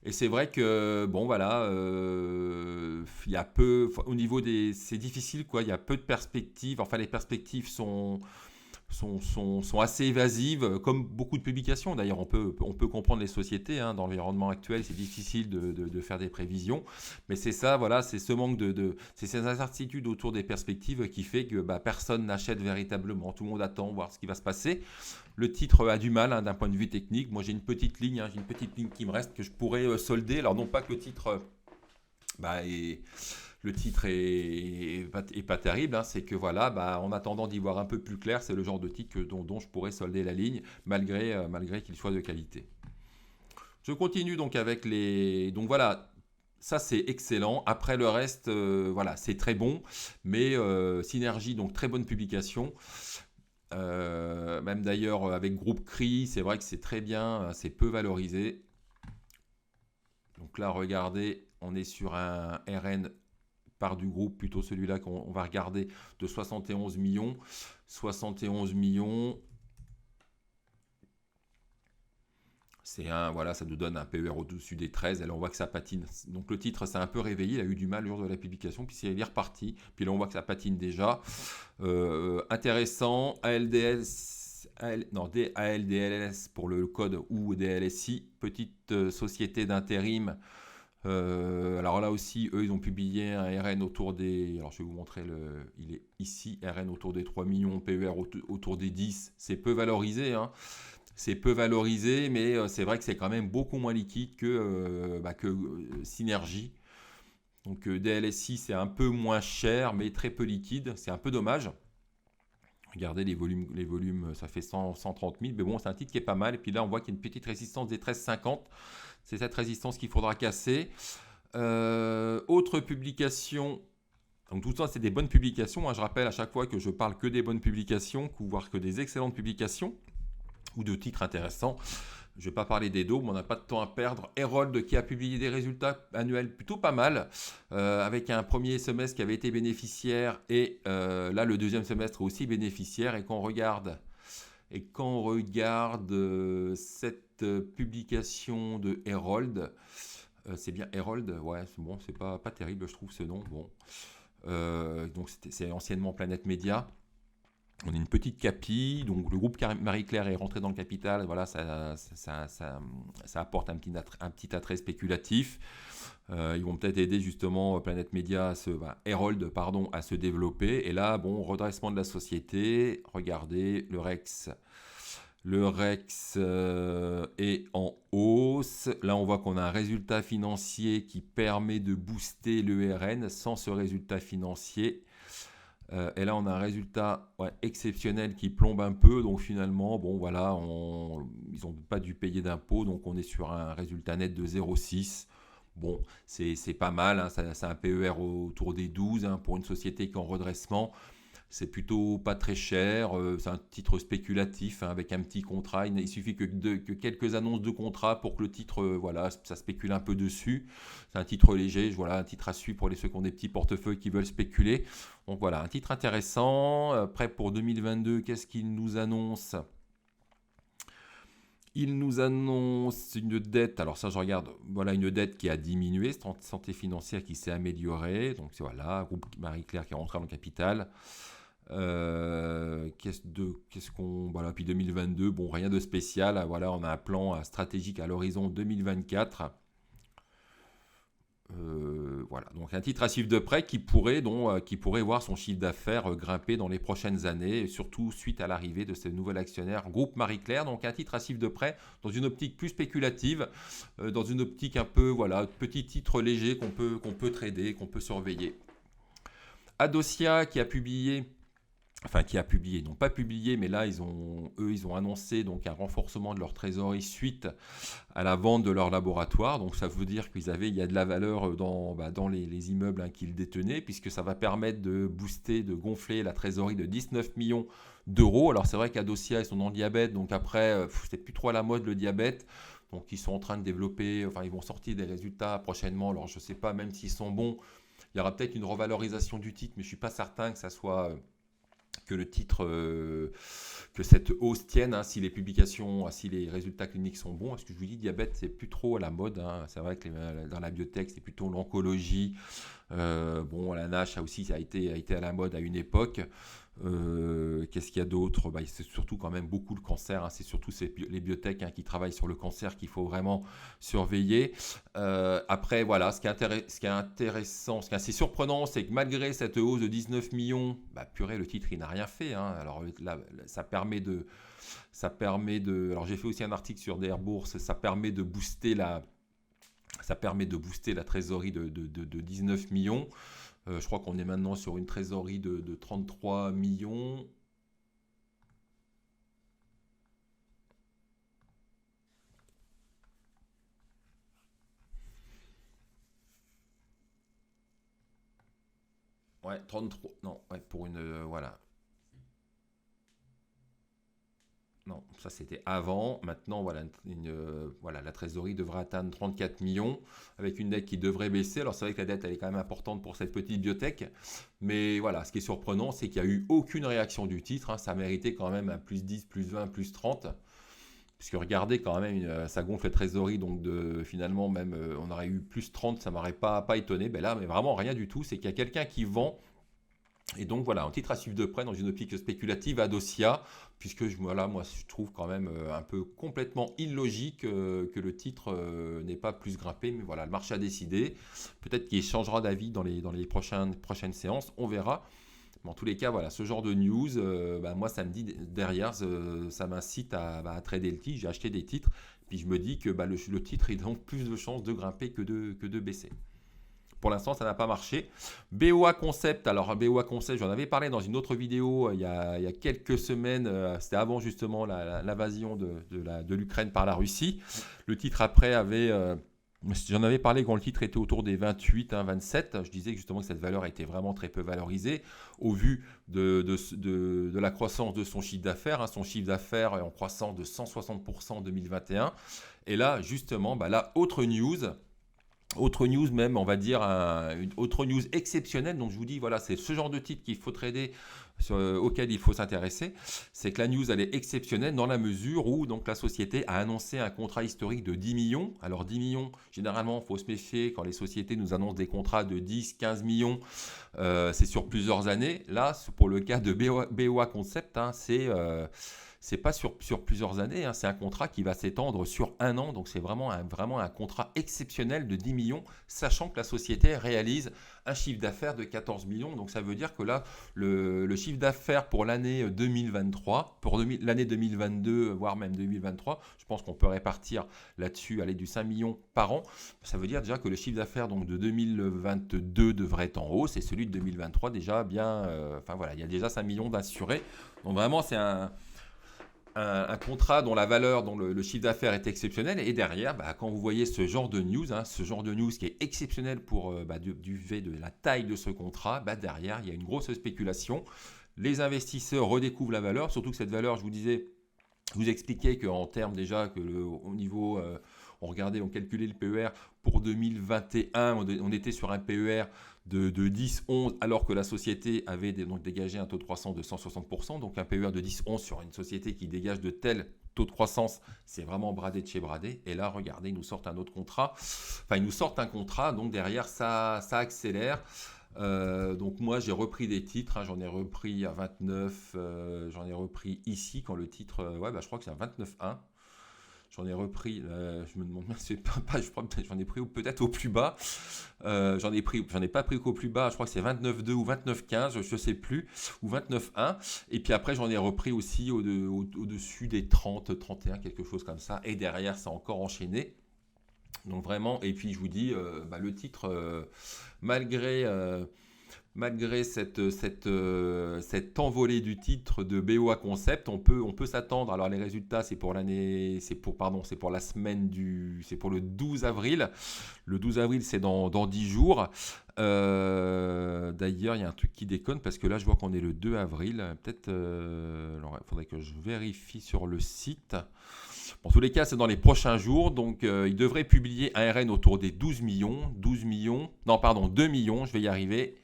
Et c'est vrai que, bon, voilà, il y a peu, au niveau c'est difficile, quoi, il y a peu de perspectives, enfin, les perspectives sont sont assez évasives, comme beaucoup de publications. D'ailleurs, on peut comprendre les sociétés. Hein, dans l'environnement actuel, c'est difficile de faire des prévisions. Mais c'est ça, voilà, c'est ce manque c'est ces incertitudes autour des perspectives qui fait que personne n'achète véritablement. Tout le monde attend voir ce qui va se passer. Le titre a du mal hein, d'un point de vue technique. Moi, j'ai une petite ligne, qui me reste que je pourrais solder. Alors, non pas que le titre est le titre est pas terrible, hein, c'est que voilà, en attendant d'y voir un peu plus clair, c'est le genre de titre dont je pourrais solder la ligne, malgré qu'il soit de qualité. Je continue donc avec les... Donc voilà, ça c'est excellent. Après le reste, voilà, c'est très bon, mais Synergie, donc très bonne publication. Même d'ailleurs avec Groupe CRI, c'est vrai que c'est très bien, c'est peu valorisé. Donc là, regardez, on est sur un RN part du groupe, plutôt celui-là qu'on va regarder, de 71 millions. 71 millions, voilà, ça nous donne un PER au-dessus des 13. Et là, on voit que ça patine. Donc le titre s'est un peu réveillé, il a eu du mal lors de la publication, puis il est reparti. Puis là, on voit que ça patine déjà. Intéressant, ALDLS pour le code ou DLSI, petite société d'intérim. Alors là aussi, eux, ils ont publié un RN autour des... Alors je vais vous montrer, il est ici, RN autour des 3 millions, PER autour des 10. C'est peu valorisé, hein. C'est peu valorisé, mais c'est vrai que c'est quand même beaucoup moins liquide que Synergie. Donc DLSI, c'est un peu moins cher, mais très peu liquide. C'est un peu dommage. Regardez les volumes, ça fait 130 000, mais bon, c'est un titre qui est pas mal. Et puis là, on voit qu'il y a une petite résistance des 13,50. C'est cette résistance qu'il faudra casser. Autre publication, donc tout ça, c'est des bonnes publications. Hein. Je rappelle à chaque fois que je parle que des bonnes publications, voire que des excellentes publications, ou de titres intéressants. Je ne vais pas parler des dos, mais on n'a pas de temps à perdre. Herold qui a publié des résultats annuels plutôt pas mal, avec un premier semestre qui avait été bénéficiaire et là le deuxième semestre aussi bénéficiaire. Et quand on regarde cette publication de Herold, c'est bien Herold, ouais, bon, c'est pas terrible, je trouve ce nom. Bon, donc c'est anciennement Planète Média. On est une petite capi, donc le groupe Marie-Claire est rentré dans le capital, voilà, ça apporte un petit attrait spéculatif. Ils vont peut-être aider justement Planète Média, Herold, à se développer. Et là, bon, redressement de la société, regardez, le Rex est en hausse. Là, on voit qu'on a un résultat financier qui permet de booster le RN. Sans ce résultat financier, et là, on a un résultat exceptionnel qui plombe un peu. Donc finalement, bon voilà, ils n'ont pas dû payer d'impôts. Donc on est sur un résultat net de 0,6. Bon, c'est pas mal. Hein, c'est un PER autour des 12 hein, pour une société qui est en redressement. C'est plutôt pas très cher. C'est un titre spéculatif hein, avec un petit contrat. Il suffit que quelques annonces de contrat pour que le titre, voilà, ça spécule un peu dessus. C'est un titre léger, voilà, un titre à suivre pour ceux qui ont des petits portefeuilles qui veulent spéculer. Donc voilà, un titre intéressant. Prêt pour 2022, qu'est-ce qu'il nous annonce ? Il nous annonce une dette, alors ça je regarde, voilà une dette qui a diminué, santé financière qui s'est améliorée. Donc voilà, groupe Marie-Claire qui est rentré dans le capital. Voilà, puis 2022, bon, rien de spécial. Voilà, on a un plan stratégique à l'horizon 2024. Voilà, donc un titre à suivre de près qui pourrait voir son chiffre d'affaires grimper dans les prochaines années, et surtout suite à l'arrivée de ce nouvel actionnaire, groupe Marie-Claire. Donc un titre à suivre de près dans une optique plus spéculative, dans une optique un peu, voilà, petit titre léger qu'on peut trader, qu'on peut surveiller. Adosia qui a publié, n'ont pas publié, mais là ils ont annoncé donc un renforcement de leur trésorerie suite à la vente de leur laboratoire. Donc ça veut dire il y a de la valeur dans les immeubles hein, qu'ils détenaient, puisque ça va permettre de booster, de gonfler la trésorerie de 19 millions d'euros. Alors c'est vrai qu'Adosia ils sont dans le diabète, donc après c'est plus trop à la mode le diabète. Donc ils sont en train de développer, ils vont sortir des résultats prochainement. Alors je ne sais pas même s'ils sont bons. Il y aura peut-être une revalorisation du titre, mais je ne suis pas certain que ça soit que le titre, que cette hausse tienne, hein, si les publications, si les résultats cliniques sont bons. Parce que je vous dis, diabète, c'est plus trop à la mode. Hein. C'est vrai que dans la biotech, c'est plutôt l'oncologie. La NASH ça a été à la mode à une époque. Qu'est-ce qu'il y a d'autre? C'est surtout quand même beaucoup le cancer, hein. C'est surtout les biotech, hein, qui travaillent sur le cancer qu'il faut vraiment surveiller. Après, voilà, ce qui est intéressant, ce qui est assez surprenant, c'est que malgré cette hausse de 19 millions, purée, le titre, il n'a rien fait, hein. Alors là, alors j'ai fait aussi un article sur DR Bourse, ça permet de booster la trésorerie de 19 millions. Je crois qu'on est maintenant sur une trésorerie de 33 millions. Ouais, 33. Non, ouais, pour une. Voilà. Non, ça c'était avant. Maintenant, voilà, voilà, la trésorerie devrait atteindre 34 millions avec une dette qui devrait baisser. Alors c'est vrai que la dette elle est quand même importante pour cette petite biotech. Mais voilà, ce qui est surprenant, c'est qu'il n'y a eu aucune réaction du titre, hein. Ça méritait quand même un plus 10, plus 20, plus 30. Puisque regardez quand même, ça gonfle la trésorerie, donc finalement même on aurait eu plus 30, ça m'aurait pas étonné. Ben là, mais vraiment rien du tout, c'est qu'il y a quelqu'un qui vend. Et donc voilà, un titre à suivre de près dans une optique spéculative, Adosia, puisque voilà, moi je trouve quand même un peu complètement illogique que le titre n'ait pas plus grimpé, mais voilà, le marché a décidé. Peut-être qu'il changera d'avis dans les prochaines séances, on verra. Mais en tous les cas, voilà, ce genre de news, moi ça me dit derrière, ça m'incite à trader le titre, j'ai acheté des titres, puis je me dis que le titre il a donc plus de chances de grimper que de baisser. Pour l'instant, ça n'a pas marché. BOA Concept, alors BOA Concept, j'en avais parlé dans une autre vidéo il y a quelques semaines, c'était avant justement l'invasion de l'Ukraine par la Russie. Le titre après j'en avais parlé quand le titre était autour des 28, 27. Je disais justement que cette valeur était vraiment très peu valorisée au vu de la croissance de son chiffre d'affaires, hein. Son chiffre d'affaires est en croissance de 160% en 2021. Et là, justement, autre news même, on va dire, une autre news exceptionnelle. Donc je vous dis, voilà, c'est ce genre de titre qu'il faut trader, auquel il faut s'intéresser. C'est que la news, elle est exceptionnelle dans la mesure où donc, la société a annoncé un contrat historique de 10 millions. Alors 10 millions, généralement, il faut se méfier quand les sociétés nous annoncent des contrats de 10, 15 millions. C'est sur plusieurs années. Là, pour le cas de BOA Concept, hein, c'est pas sur plusieurs années, hein, c'est un contrat qui va s'étendre sur un an, donc c'est vraiment un contrat exceptionnel de 10 millions, sachant que la société réalise un chiffre d'affaires de 14 millions, donc ça veut dire que là, le chiffre d'affaires pour l'année 2023, pour l'année 2022, voire même 2023, je pense qu'on peut répartir là-dessus, aller du 5 millions par an, ça veut dire déjà que le chiffre d'affaires donc, de 2022 devrait être en hausse, et celui de 2023 déjà bien, enfin voilà, il y a déjà 5 millions d'assurés, donc vraiment c'est un contrat dont la valeur, dont le chiffre d'affaires est exceptionnel. Et derrière, quand vous voyez ce genre de news, hein, ce genre de news qui est exceptionnel pour du fait de la taille de ce contrat, derrière, il y a une grosse spéculation. Les investisseurs redécouvrent la valeur, surtout que cette valeur, je vous expliquais qu'en termes déjà, au niveau, on calculait le PER pour 2021, on était sur un PER de 10-11, alors que la société avait donc dégagé un taux de croissance de 160%, donc un PER de 10-11 sur une société qui dégage de tels taux de croissance, c'est vraiment bradé de chez bradé. Et là, regardez, ils nous sortent un autre contrat. Enfin, ils nous sortent un contrat, donc derrière, ça accélère. Donc moi j'ai repris des titres, hein, j'en ai repris à 29, j'en ai repris ici quand le titre, je crois que c'est à 29,1. J'en ai repris, je me demande, c'est pas, je crois que j'en ai pris peut-être au plus bas. J'en ai pas pris qu'au plus bas, je crois que c'est 29,2 ou 29,15, je sais plus, ou 29,1. Et puis après, j'en ai repris aussi au-dessus des 30, 31, quelque chose comme ça. Et derrière, ça a encore enchaîné. Donc vraiment, et puis je vous dis, le titre, malgré cette envolée du titre de BOA Concept, on peut s'attendre. Alors les résultats, c'est pour la semaine c'est pour le 12 avril. Le 12 avril, c'est dans 10 jours. D'ailleurs, il y a un truc qui déconne parce que là, je vois qu'on est le 2 avril. Peut-être, alors, il faudrait que je vérifie sur le site. En tous les cas, c'est dans les prochains jours. Donc, il devrait publier un RN autour des 12 millions. 2 millions, je vais y arriver.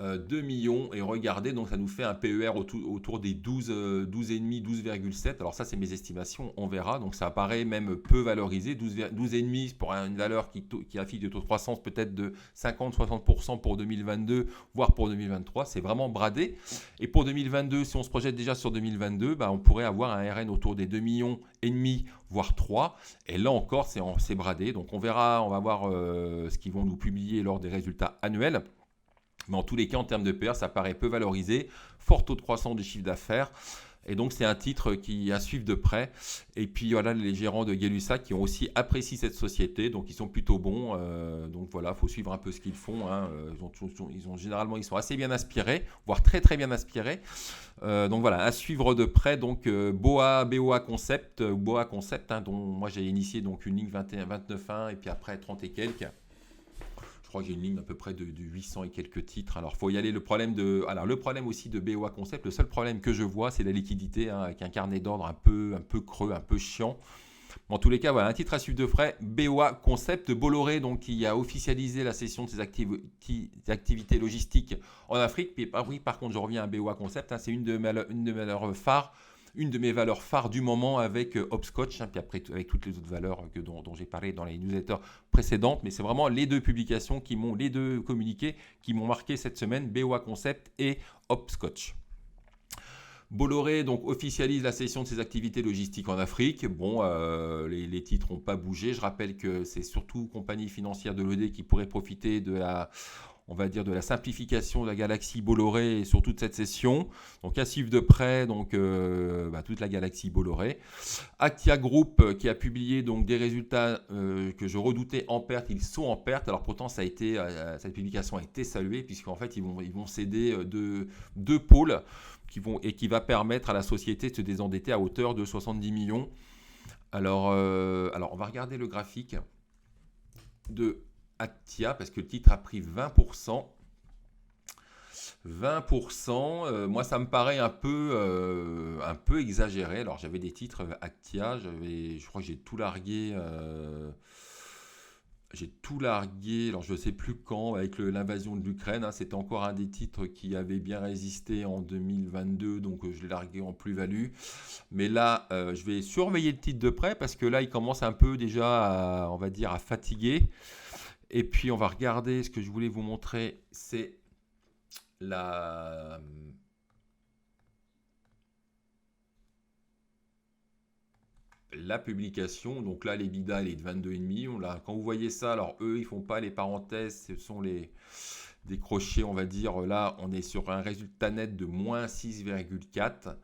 2 millions. Et regardez, donc ça nous fait un PER autour des 12,5, 12,7. Alors ça, c'est mes estimations, on verra. Donc ça apparaît même peu valorisé. 12,5 pour une valeur qui affiche des taux de croissance peut-être de 50-60% pour 2022, voire pour 2023. C'est vraiment bradé. Et pour 2022, si on se projette déjà sur 2022, on pourrait avoir un RN autour des 2 millions et demi, voire 3. Et là encore, c'est bradé. Donc on verra, on va voir ce qu'ils vont nous publier lors des résultats annuels. Mais en tous les cas, en termes de PR, ça paraît peu valorisé. Fort taux de croissance du chiffre d'affaires. Et donc, c'est un titre qui à suivre de près. Et puis, voilà, les gérants de Gay-Lussac qui ont aussi apprécié cette société. Donc, ils sont plutôt bons. Donc, voilà, il faut suivre un peu ce qu'ils font. Hein. Généralement, ils sont assez bien inspirés, voire très, très bien inspirés. Donc, voilà, à suivre de près. Donc, BOA Concept, hein, dont moi, j'ai initié donc, une ligne 21, 29.1 et puis après 30 et quelques. Je crois que j'ai une ligne à peu près de 800 et quelques titres. Alors, il faut y aller. Le problème aussi de BOA Concept, le seul problème que je vois, c'est la liquidité, hein, avec un carnet d'ordre un peu creux, un peu chiant. En tous les cas, voilà, un titre à suivre de près, BOA Concept. Bolloré, donc, qui a officialisé la cession de ses activités logistiques en Afrique. Puis, oui, par contre, je reviens à BOA Concept. Hein, c'est une de mes valeurs phares du moment avec Hopscotch, hein, puis après avec toutes les autres valeurs dont j'ai parlé dans les newsletters précédentes. Mais c'est vraiment les deux publications les deux communiqués qui m'ont marqué cette semaine, BOA Concept et Hopscotch. Bolloré donc officialise la cession de ses activités logistiques en Afrique. Bon, les titres n'ont pas bougé. Je rappelle que c'est surtout compagnie financière de l'OD qui pourrait profiter de la simplification de la galaxie Bolloré et surtout de cette session. Donc à suivre de près toute la galaxie Bolloré. Actia Group qui a publié donc des résultats que je redoutais en perte. Ils sont en perte. Alors pourtant cette publication a été saluée puisqu'en fait ils vont céder deux pôles qui va permettre à la société de se désendetter à hauteur de 70 millions. Alors on va regarder le graphique de Actia, parce que le titre a pris 20%. 20%, moi ça me paraît un peu exagéré. Alors j'avais des titres Actia, je crois que j'ai tout largué. Alors je ne sais plus quand, avec l'invasion de l'Ukraine. Hein, c'était encore un des titres qui avait bien résisté en 2022, donc je l'ai largué en plus-value. Mais là, je vais surveiller le titre de près, parce que là, il commence un peu déjà à fatiguer. Et puis, on va regarder, ce que je voulais vous montrer, c'est la publication. Donc là, l'EBITDA, elle est de 22,5. Quand vous voyez ça, alors eux, ils font pas les parenthèses, ce sont des crochets, on va dire. Là, on est sur un résultat net de moins 6,4.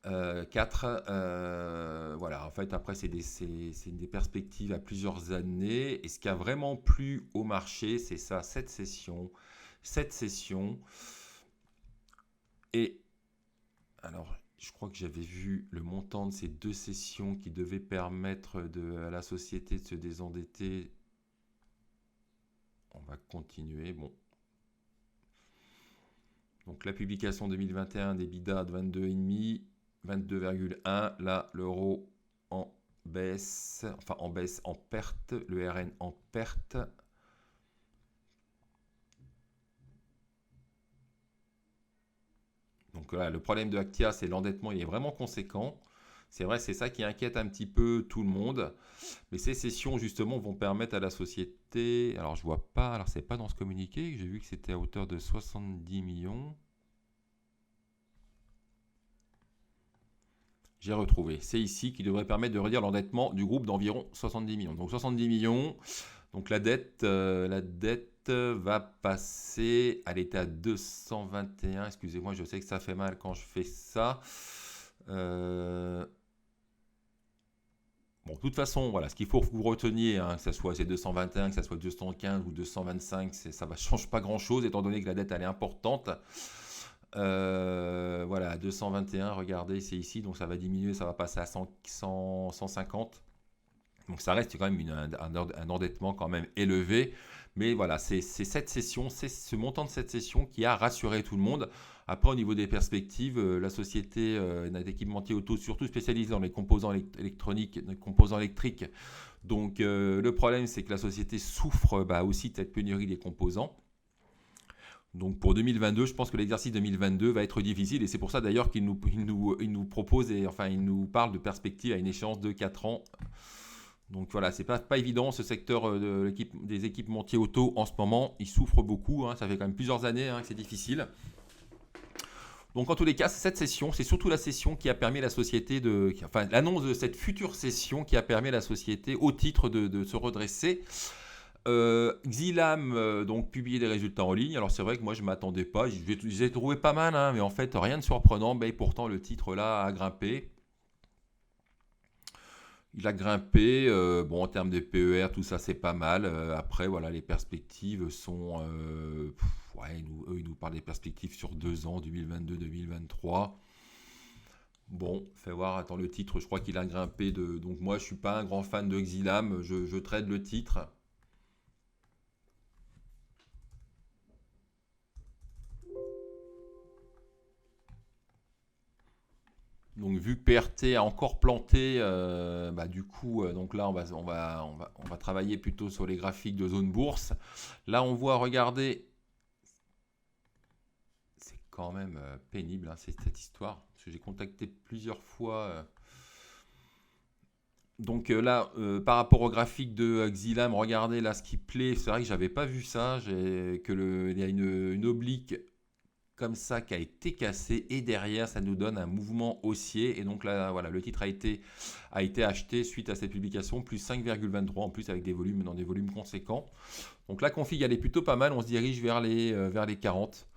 4, voilà, en fait, après, c'est des perspectives à plusieurs années. Et ce qui a vraiment plu au marché, c'est ça, cette session. Et alors, je crois que j'avais vu le montant de ces deux sessions qui devaient permettre à la société de se désendetter. On va continuer. Bon. Donc, la publication 2021 d'EBITDA de 22,5, 22,1. Là, l'euro en baisse, en perte. Le RN en perte. Donc là, le problème de Actia, c'est l'endettement, il est vraiment conséquent. C'est vrai, c'est ça qui inquiète un petit peu tout le monde. Mais ces sessions, justement, vont permettre à la société... Alors, je vois pas... Alors, c'est pas dans ce communiqué. J'ai vu que c'était à hauteur de 70 millions. J'ai retrouvé. C'est ici qui devrait permettre de réduire l'endettement du groupe d'environ 70 millions. Donc, 70 millions. Donc, la dette va passer, elle était à 221, excusez-moi, je sais que ça fait mal quand je fais ça. Bon, de toute façon, voilà, ce qu'il faut que vous reteniez, hein, que ce soit ces 221, que ce soit 215 ou 225, ça ne change pas grand-chose, étant donné que la dette, elle est importante. Voilà, 221, regardez, c'est ici, donc ça va diminuer, ça va passer à 150. Donc ça reste quand même un endettement quand même élevé. Mais voilà, c'est cette session, c'est ce montant de cette session qui a rassuré tout le monde. Après, au niveau des perspectives, la société d'équipementier auto, surtout spécialisée dans les composants électroniques, les composants électriques. Donc le problème, c'est que la société souffre aussi de cette pénurie des composants. Donc pour 2022, je pense que l'exercice 2022 va être difficile et c'est pour ça d'ailleurs qu'il nous propose et enfin il nous parle de perspective à une échéance de 4 ans. Donc voilà, c'est pas évident ce secteur des équipementiers auto en ce moment. Il souffre beaucoup, hein, ça fait quand même plusieurs années que c'est difficile. Donc en tous les cas, cette session, c'est surtout la session qui a permis à la société enfin l'annonce de cette future session qui a permis à la société au titre de se redresser. Xilam donc publié des résultats en ligne. Alors c'est vrai que moi je m'attendais pas, je les ai trouvés pas mal, hein, mais en fait rien de surprenant. Mais pourtant le titre là a grimpé. Il a grimpé. Bon en termes de PER tout ça c'est pas mal. Après voilà les perspectives sont, ouais ils nous parlent des perspectives sur 2 ans 2022-2023. Bon, fais voir, attends le titre, je crois qu'il a grimpé de. Donc moi je suis pas un grand fan de Xilam, je trade le titre. Donc vu que PRT a encore planté, du coup, donc là on va travailler plutôt sur les graphiques de zone bourse. Là on voit, regardez, c'est quand même pénible hein, cette histoire, parce que j'ai contacté plusieurs fois. Donc là, par rapport au graphique de Xilam, regardez là ce qui plaît. C'est vrai que j'avais pas vu ça, il y a une oblique comme ça qui a été cassé et derrière ça nous donne un mouvement haussier et donc là voilà le titre a été acheté suite à cette publication plus 5,23 en plus avec dans des volumes conséquents. Donc la config elle est plutôt pas mal, on se dirige vers les 40.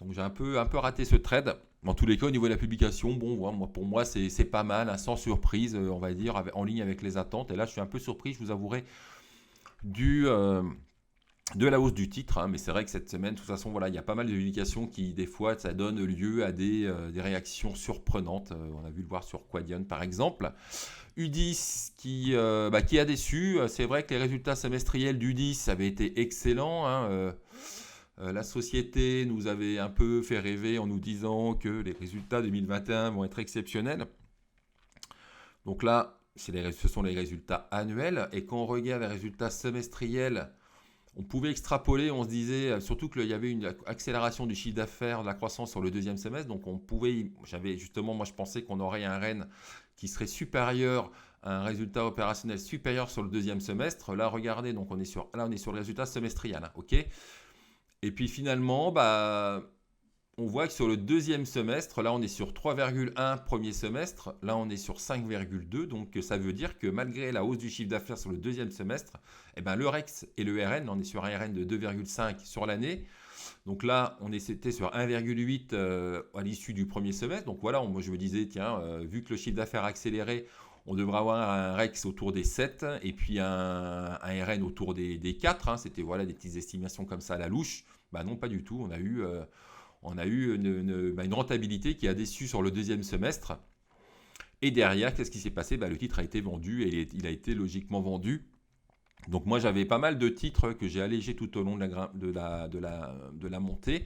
Donc j'ai un peu raté ce trade. Dans tous les cas au niveau de la publication, bon pour moi c'est pas mal, hein, sans surprise on va dire en ligne avec les attentes et là je suis un peu surpris, je vous avouerai du de la hausse du titre, hein, mais c'est vrai que cette semaine, de toute façon, voilà, il y a pas mal de publications qui, des fois, ça donne lieu à des réactions surprenantes. On a vu le voir sur Quadian, par exemple. UDIS qui a déçu. C'est vrai que les résultats semestriels d'UDIS avaient été excellents. Hein, la société nous avait un peu fait rêver en nous disant que les résultats 2021 vont être exceptionnels. Donc là, ce sont les résultats annuels. Et quand on regarde les résultats semestriels, on pouvait extrapoler, on se disait, surtout qu'il y avait une accélération du chiffre d'affaires, de la croissance sur le deuxième semestre, donc moi je pensais qu'on aurait un REN qui serait supérieur, un résultat opérationnel supérieur sur le deuxième semestre. Là, regardez, donc on est sur le résultat semestriel, hein, ok. Et puis finalement, on voit que sur le deuxième semestre, là on est sur 3,1 premier semestre, là on est sur 5,2, donc ça veut dire que malgré la hausse du chiffre d'affaires sur le deuxième semestre, le REX et le RN, on est sur un RN de 2,5 sur l'année. Donc là, c'était sur 1,8 à l'issue du premier semestre. Donc voilà, moi je me disais, tiens, vu que le chiffre d'affaires a accéléré, on devrait avoir un REX autour des 7 et puis un RN autour des 4. Hein. C'était voilà, des petites estimations comme ça à la louche. Non, pas du tout. On a eu une rentabilité qui a déçu sur le deuxième semestre. Et derrière, qu'est-ce qui s'est passé ? Le titre a été vendu et il a été logiquement vendu. Donc moi j'avais pas mal de titres que j'ai allégés tout au long de la montée.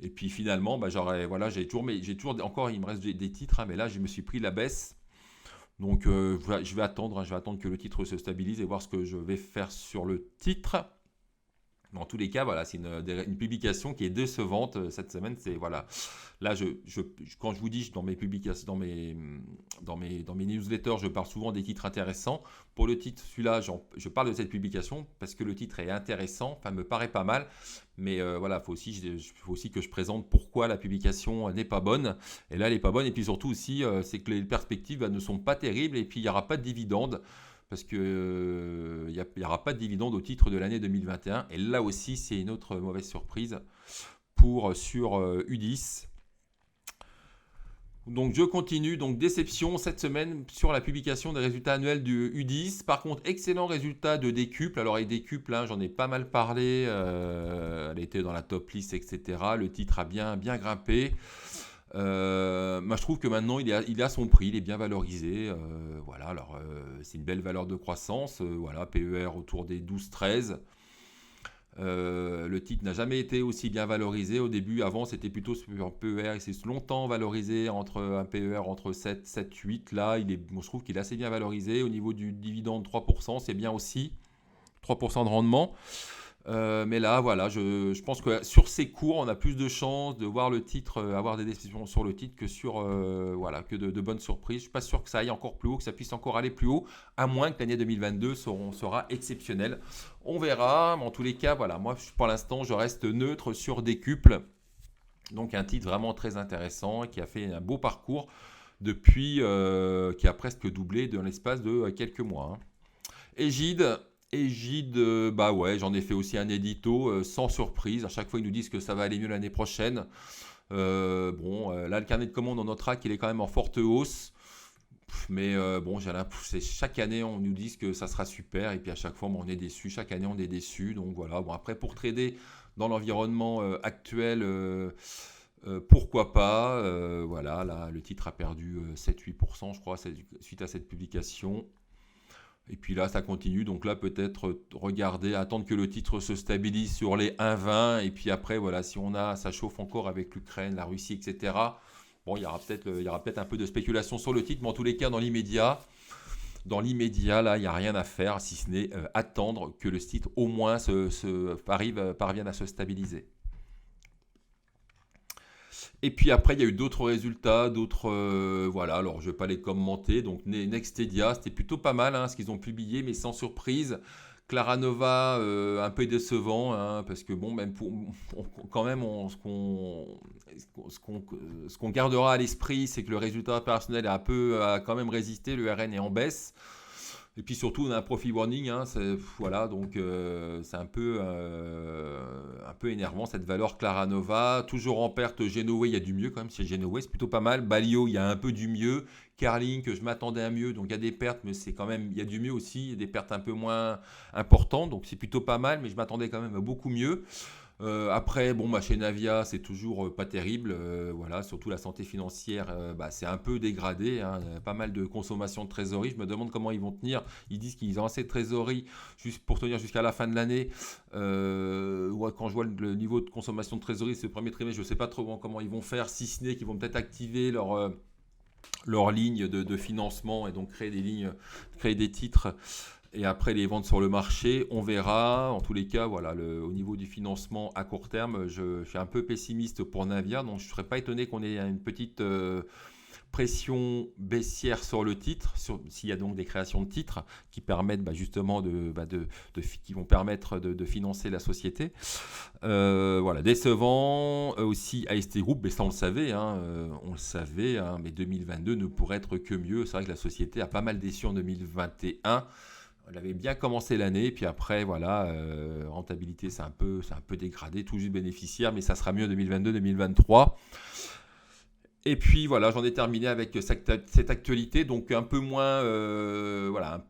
Et puis finalement, j'ai toujours encore, il me reste des titres, hein, mais là je me suis pris la baisse. Donc je vais attendre que le titre se stabilise et voir ce que je vais faire sur le titre. En tous les cas, voilà, c'est une publication qui est décevante cette semaine. C'est voilà, là, quand je vous dis dans mes publications, dans mes newsletters, je parle souvent des titres intéressants. Pour le titre, celui-là, je parle de cette publication parce que le titre est intéressant, me paraît pas mal. Mais voilà, faut aussi que je présente pourquoi la publication n'est pas bonne. Et là, elle n'est pas bonne. Et puis surtout aussi, c'est que les perspectives ne sont pas terribles. Et puis il n'y aura pas de dividendes parce qu'il n'y aura pas de dividende au titre de l'année 2021. Et là aussi, c'est une autre mauvaise surprise sur UDIS. Donc je continue, donc déception cette semaine sur la publication des résultats annuels du UDIS. Par contre, excellent résultat de Décuple. Alors avec Décuple, hein, j'en ai pas mal parlé, elle était dans la top list, etc. Le titre a bien grimpé. Je trouve que maintenant il a son prix, il est bien valorisé. Voilà, alors c'est une belle valeur de croissance. Voilà, PER autour des 12-13. Le titre n'a jamais été aussi bien valorisé. Au début, avant, c'était plutôt sur PER. Il s'est longtemps valorisé entre un PER entre 7, 7, 8. Là, je trouve qu'il est assez bien valorisé. Au niveau du dividende, 3%, c'est bien aussi. 3% de rendement. Mais là, voilà, je pense que sur ces cours, on a plus de chances de voir le titre, avoir des décisions sur le titre que sur, voilà, que de bonnes surprises. Je suis pas sûr que ça aille encore plus haut, que ça puisse encore aller plus haut, à moins que l'année 2022 sera exceptionnelle. On verra, mais en tous les cas, voilà, moi, pour l'instant, je reste neutre sur Décuple. Donc un titre vraiment très intéressant qui a fait un beau parcours depuis, qui a presque doublé dans l'espace de quelques mois, hein. Égide, bah ouais, j'en ai fait aussi un édito sans surprise. À chaque fois, ils nous disent que ça va aller mieux l'année prochaine. Bon, là, le carnet de commandes, on notera qu'il est quand même en forte hausse. Mais bon, chaque année, on nous dit que ça sera super. Et puis à chaque fois, bon, on est déçu. Chaque année, on est déçu. Donc voilà. Bon, après, pour trader dans l'environnement actuel, pourquoi pas. Voilà, là, le titre a perdu 7-8%, je crois, suite à cette publication. Et puis là, ça continue. Donc là, peut-être regarder, attendre que le titre se stabilise sur les 1,20. Et puis après, voilà, si ça chauffe encore avec l'Ukraine, la Russie, etc. Bon, il y aura peut-être un peu de spéculation sur le titre. Mais en tous les cas, dans l'immédiat, là, il n'y a rien à faire, si ce n'est attendre que le titre au moins parvienne à se stabiliser. Et puis après, il y a eu d'autres résultats, voilà, alors je ne vais pas les commenter. Donc Nextedia, c'était plutôt pas mal, hein, ce qu'ils ont publié, mais sans surprise. Claranova, un peu décevant, hein, parce que bon, même quand même, ce qu'on gardera à l'esprit, c'est que le résultat opérationnel a quand même résisté, le RN est en baisse. Et puis surtout, on a un profit warning, hein, voilà, donc c'est un peu énervant cette valeur Claranova. Toujours en perte, Genoa, il y a du mieux quand même, c'est Genoa, c'est plutôt pas mal. Balio, il y a un peu du mieux. Carling, que je m'attendais à mieux, donc il y a des pertes, mais c'est quand même, il y a du mieux aussi, il y a des pertes un peu moins importantes, donc c'est plutôt pas mal, mais je m'attendais quand même à beaucoup mieux. Après, bon, chez Navia, c'est toujours pas terrible. Voilà, surtout la santé financière, c'est un peu dégradé, hein. Il y a pas mal de consommation de trésorerie. Je me demande comment ils vont tenir. Ils disent qu'ils ont assez de trésorerie juste pour tenir jusqu'à la fin de l'année. Ouais, quand je vois le niveau de consommation de trésorerie ce premier trimestre, je ne sais pas trop comment ils vont faire, si ce n'est qu'ils vont peut-être activer leur ligne de financement et donc créer des titres et après les ventes sur le marché, on verra. En tous les cas, voilà, au niveau du financement à court terme, je suis un peu pessimiste pour Navia, donc je ne serais pas étonné qu'on ait une petite pression baissière sur le titre, s'il y a donc des créations de titres qui permettent justement qui vont permettre de financer la société. Voilà, décevant aussi AST Group, mais ça on le savait, hein, mais 2022 ne pourrait être que mieux. C'est vrai que la société a pas mal déçu en 2021. Elle avait bien commencé l'année, puis après, voilà, rentabilité, c'est un peu dégradé, tout juste bénéficiaire, mais ça sera mieux en 2022-2023. Et puis voilà, j'en ai terminé avec cette actualité, donc un peu moins, voilà,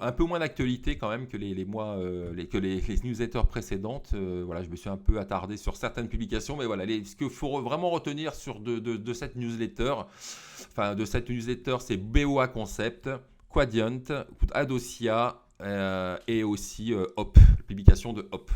un peu moins d'actualité quand même que les mois, que les newsletters précédentes. Voilà, je me suis un peu attardé sur certaines publications, mais voilà, ce qu'il faut vraiment retenir de cette newsletter, c'est BOA Concept, Quadient, Adosia et aussi Hop, publication de Hop.